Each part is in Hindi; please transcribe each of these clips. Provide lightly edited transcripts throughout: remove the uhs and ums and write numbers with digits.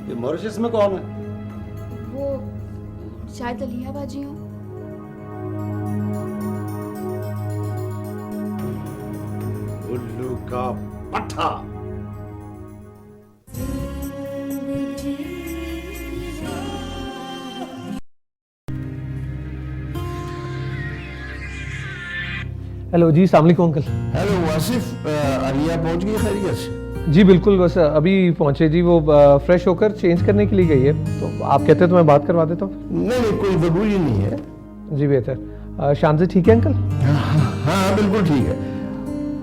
ये मॉरिशस में कौन है? वो शायद अलिया बाजी हो। उल्लू का पट्टा। हेलो जी, अस्सलाम वालेकुम अंकल। हेलो वासिफ, अलिया पहुंच गई खैरियत से? जी बिल्कुल, बस अभी पहुंचे जी। वो फ्रेश होकर चेंज करने के लिए गई है, तो आप कहते हैं तो मैं बात करवा देता हूँ। नहीं, कोई ज़रूरी नहीं है। जी बेहतर। शान से ठीक है अंकल? हाँ बिल्कुल ठीक है।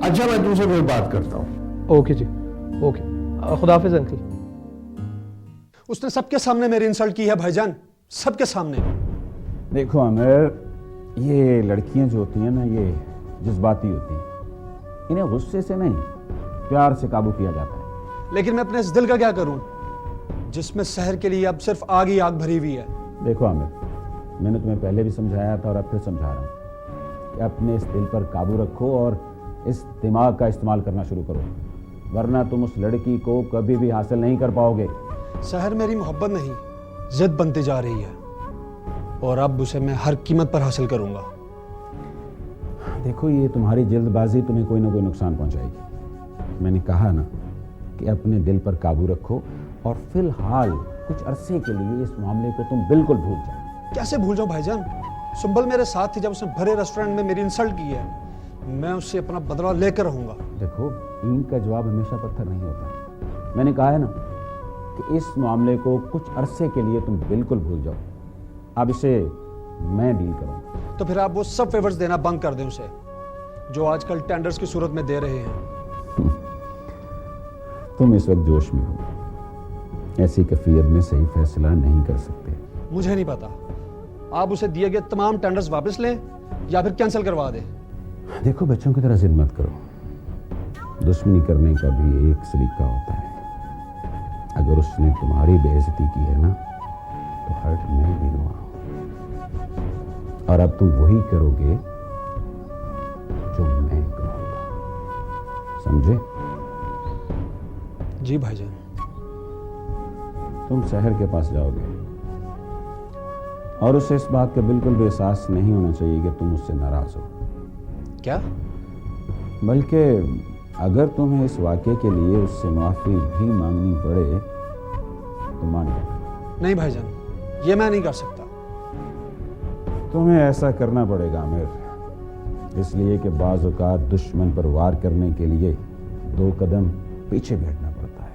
अच्छा, मैं तुमसे फिर बात करता हूँ। ओके जी, ओके। खुदा हाफिज अंकल। उसने सबके सामने मेरी इंसल्ट की है भाईजान, सबके सामने। देखो आमिर, ये लड़कियां जो होती हैं ना, ये जज्बाती होती हैं। इन्हें गुस्से से नहीं, प्यार से काबू किया जाता है। लेकिन मैं अपने इस दिल का क्या करूं जिसमें शहर के लिए अब सिर्फ आग ही आग भरी हुई है। देखो आमिर, मैंने तुम्हें पहले भी समझाया था और अब फिर समझा रहा हूँ कि अपने इस दिल पर काबू रखो और इस दिमाग का इस्तेमाल करना शुरू करो, वरना तुम उस लड़की को कभी भी हासिल नहीं कर पाओगे। शहर मेरी मोहब्बत नहीं, जिद बनती जा रही है और अब उसे मैं हर कीमत पर हासिल करूंगा। देखो, ये तुम्हारी जल्दबाजी तुम्हें कोई ना कोई नुकसान पहुंचाएगी। मैंने कहा ना कि अपने दिल पर काबू रखो और फिलहाल कुछ अरसे के लिए इस मामले को तुम बिल्कुल भूल जाओ। कैसे भूल जाऊं भाईजान? सुंबल मेरे साथ थी जब उसने भरे रेस्टोरेंट में मेरी इंसल्ट की है। मैं उससे अपना बदला लेकर रहूंगा। देखो, ईंट का जवाब हमेशा पत्थर नहीं होता। मैंने कहा है ना कि इस मामले को कुछ अरसे के लिए तुम बिल्कुल भूल जाओ। अब इसे मैं डील करूंगा। तो फिर आप वो सब फेवर्स देना बंद कर दें उसे जो आजकल टेंडर्स की सूरत में दे रहे हैं। तुम इस वक्त जोश में हो, ऐसी कैफियत में सही फैसला नहीं कर सकते। मुझे नहीं पता, आप उसे दिए गए तमाम टेंडर्स वापस लें या फिर कैंसिल करवा दें। देखो, बच्चों की तरह जिद मत करो। दुश्मनी करने का भी एक सलीका होता है। अगर उसने तुम्हारी बेइज्जती की है ना, तो हर्ट मैं भी हुआ, और अब तुम वही करोगे जो मैं कहूंगा, समझे? जी भाईजान। तुम शहर के पास जाओगे और उसे इस बात का बिल्कुल भी एहसास नहीं होना चाहिए कि तुम उससे नाराज हो। क्या? बल्कि अगर तुम्हें इस वाक़े के लिए उससे माफ़ी भी मांगनी पड़े तो मान लेना। नहीं भाईजान, ये मैं नहीं कर सकता। तुम्हें ऐसा करना पड़ेगा आमिर, इसलिए कि बाज़ औक़ात दुश्मन पर वार करने के लिए 2 कदम पीछे भी हटना पड़ता है।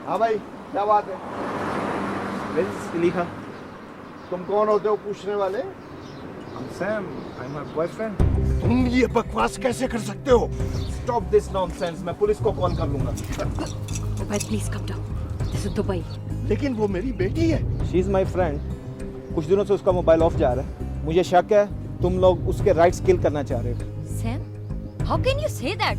हाँ भाई, क्या बात है? लिखा तुम कौन होते हो पूछने वाले? Sam, I am my boyfriend. तुम ये बकवास कैसे कर सकते हो? स्टॉप दिस नॉनसेंस, मैं पुलिस को कॉल कर लूंगा। भाई please come down, this is Dubai. लेकिन वो मेरी बेटी है। She is my friend. कुछ दिनों से उसका मोबाइल ऑफ जा रहा है। मुझे शक है तुम लोग उसके राइट्स किल करना चाह रहे हो। Sam, how can you say that?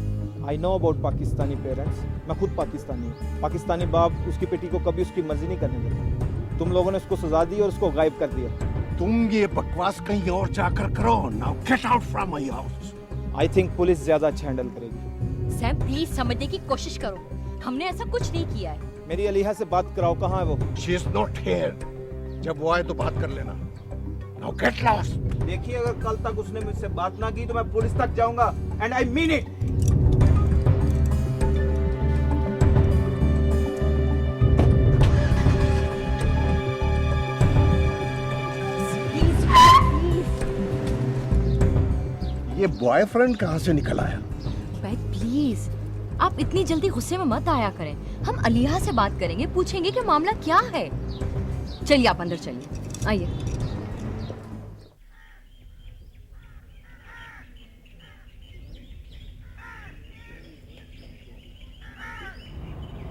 I know about Pakistani parents. मैं खुद पाकिस्तानी हूँ। पाकिस्तानी बाप उसकी बेटी को कभी उसकी मर्जी नहीं करने देता। तुम लोगों ने उसको सजा दी और उसको गायब कर दिया। तुम ये बकवास कहीं और जाकर करो। Now get out from my house. I think police ज्यादा अच्छा हैंडल करेगी। सैम प्लीज समझने की कोशिश करो, हमने ऐसा कुछ नहीं किया है। मेरी अलीहा से बात कराओ, कहाँ है वो? She is not here. जब वो आए तो बात कर लेना। Now get lost. देखिए, अगर कल तक उसने मुझसे बात ना की तो मैं पुलिस तक जाऊंगा, एंड आई मीन इट। ये बॉयफ्रेंड कहाँ से निकल आया? भाई प्लीज, आप इतनी जल्दी गुस्से में मत आया करें। हम अलिया से बात करेंगे, पूछेंगे कि मामला क्या है। चलिए आप अंदर चलिए, आइए।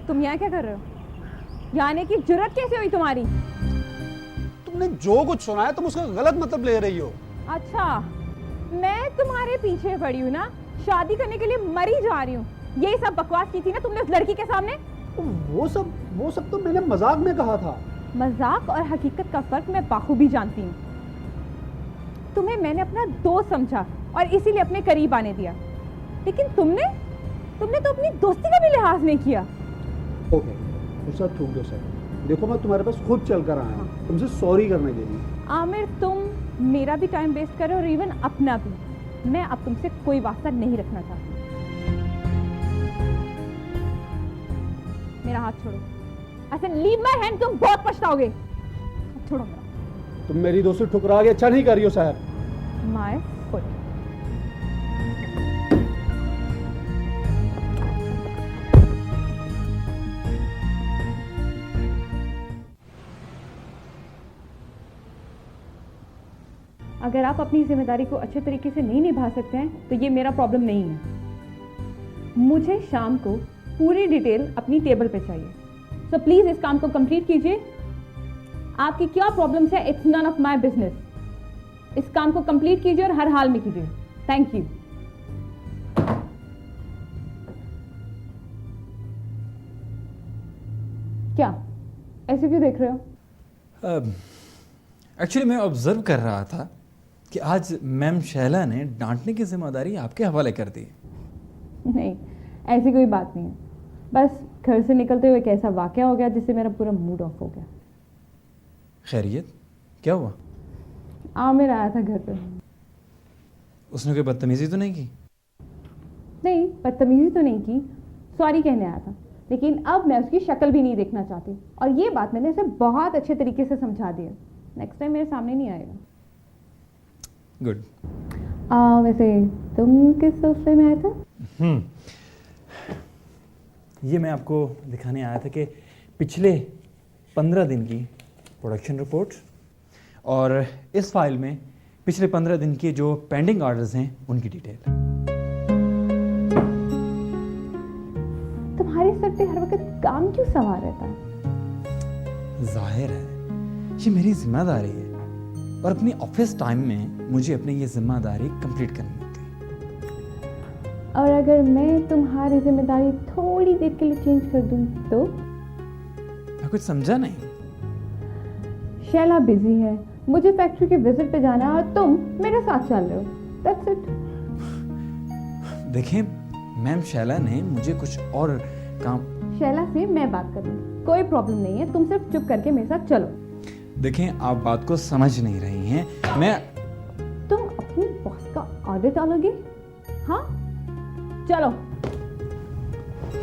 तुम यहाँ क्या कर रहे हो? यहाँ आने की जुर्रत कैसे हुई तुम्हारी? तुमने जो कुछ सुना है तुम उसका गलत मतलब ले रही हो। अच्छा, मैं तुम्हारे पीछे पड़ी हूँ ना, शादी करने के लिए मरी जा रही हूँ। यही सब बकवास की थी ना तुमने उस लड़की के सामने? वो सब तो मैंने मजाक में कहा था। मजाक और हकीकत का फर्क मैं बाखूबी जानती हूँ। तुम्हें मैंने अपना दोस्त समझा और इसीलिए अपने करीब आने दिया, लेकिन तुमने तो अपनी दोस्ती का भी लिहाज नहीं किया। ओके, गुस्सा थूक दो सर। देखो मैं तुम्हारे पास खुद चल कर आया हूँ तुमसे सॉरी करने के लिए। आमिर, तुम मेरा भी टाइम वेस्ट कर रहे हो और इवन अपना भी। मैं अब तुमसे कोई वास्ता नहीं रखना चाहती। मेरा हाथ छोड़ो। ऐसे लीव माय हैंड, तुम बहुत पछताओगे। हाथ छोड़ो मेरा। तुम मेरी दोस्ती ठुकरा के अच्छा नहीं कर रही हो साहब। My foot. अगर आप अपनी जिम्मेदारी को अच्छे तरीके से नहीं निभा सकते हैं तो ये मेरा प्रॉब्लम नहीं है। मुझे शाम को पूरी डिटेल अपनी टेबल पे चाहिए। सो प्लीज इस काम को कंप्लीट कीजिए। आपकी क्या प्रॉब्लम्स है, it's none of my business. इस काम को कंप्लीट कीजिए और हर हाल में कीजिए। Thank you. क्या ऐसे क्यों देख रहे हो? एक्चुअली मैं ऑब्जर्व कर रहा था कि आज मैम शैला ने डांटने की जिम्मेदारी आपके हवाले कर दी। नहीं, ऐसी कोई बात नहीं है। बस घर से निकलते हुए एक ऐसा वाकया हो गया जिससे मेरा पूरा मूड ऑफ हो गया। खैरियत, क्या हुआ? आमिर आया था घर पे। उसने कोई बदतमीजी तो नहीं की? नहीं, बदतमीजी तो नहीं की, सॉरी कहने आया था। लेकिन अब मैं उसकी शक्ल भी नहीं देखना चाहती और ये बात मैंने उसे बहुत अच्छे तरीके से समझा दी है। नेक्स्ट टाइम मेरे सामने नहीं आएगा। गुड। वैसे तुम किस सिलसिले में आए थे? ये मैं आपको दिखाने आया था कि पिछले 15 दिन की प्रोडक्शन रिपोर्ट और इस फाइल में पिछले 15 दिन के जो पेंडिंग ऑर्डर्स हैं उनकी डिटेल। तुम्हारे सर पे हर वक्त काम क्यों सवार रहता है? जाहिर है ये मेरी जिम्मेदारी है और अपनी ऑफिस टाइम में मुझे अपनी ये जिम्मेदारी कंप्लीट करनी होती है। और अगर मैं तुम्हारी जिम्मेदारी थोड़ी देर के लिए चेंज कर दूं तो? मैं कुछ समझा नहीं। शैला बिजी है, मुझे फैक्ट्री के विजिट पे जाना है और तुम मेरे साथ चल रहे हो। That's it. देखें, मैम शैला ने मुझे कुछ और काम। शैला से मैं बात करूंगी, कोई प्रॉब्लम नहीं है। तुम सिर्फ चुप करके मेरे साथ चलो। देखें, आप बात को समझ नहीं रही हैं। मैं तुम अपनी बॉस का ऑर्डर डालोगे? हाँ, चलो।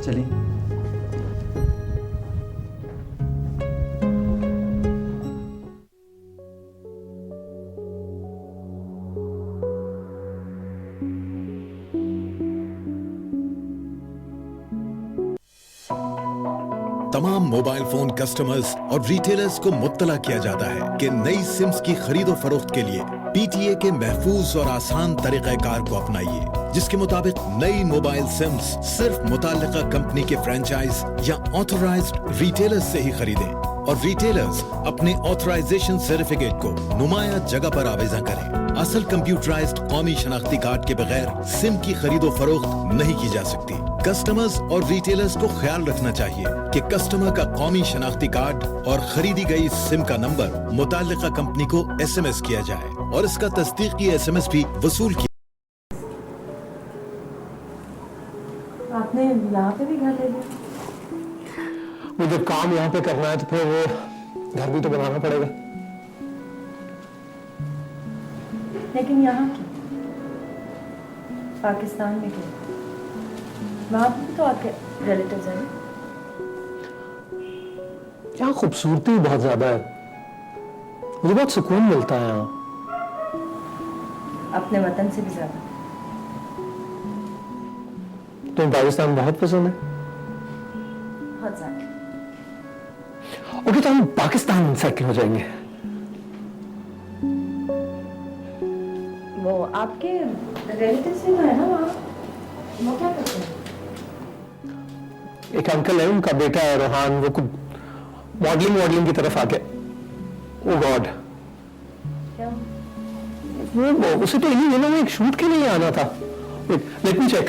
चलिए। तमाम मोबाइल फोन कस्टमर्स और रिटेलर्स को मुत्तला किया जाता है कि नई सिम्स की खरीदो फरोख्त के लिए PTA के महफूज और आसान तरीक़ाकार को अपनाइए, जिसके मुताबिक नई मोबाइल सिम्स सिर्फ मुताल्लिका कंपनी के फ्रेंचाइज या ऑथराइज्ड रिटेलर्स से ही खरीदें और रिटेलर्स अपने ऑथराइजेशन सर्टिफिकेट को नुमाया जगह पर आवेदन करें। असल कंप्यूटराइज्ड कौमी शनाख्ती कार्ड के बगैर सिम की खरीदो फरोख्त नहीं की जा सकती। कस्टमर्स और रिटेलर्स को ख्याल रखना चाहिए कि कस्टमर का कौमी शनाख्ती कार्ड और खरीदी गई सिम का नंबर मुताल्लिका कंपनी को SMS किया जाए और इसका तस्दीकी SMS भी वसूल किया। आपने यहाँ पे भी घर ले लिया? मुझे काम यहाँ पे करना है तो फिर वो घर भी तो बनाना पड़ेगा। लेकिन यहाँ क्यों? पाकिस्तान में क्यों? वहाँ पे तो आपके रिलेटिव्स हैं। यहाँ खूबसूरती बहुत ज्यादा है, मुझे बहुत सुकून मिलता है यहाँ। अपने वतन से भी ज्यादा। तुम्हें पाकिस्तान बहुत पसंद है? बहुत ज्यादा। ओके, तो हम पाकिस्तान सेटल हो जाएंगे। वो आपके रिलेटिव्स भी है ना वहाँ? वो क्या करते हैं? एक अंकल है, उनका बेटा है रोहान, वो कुछ मॉडलिंग की तरफ आके। ओ गॉड, क्या? वो उसे तो इन्हीं दिनों में एक शूट के लिए आना था। Let me check.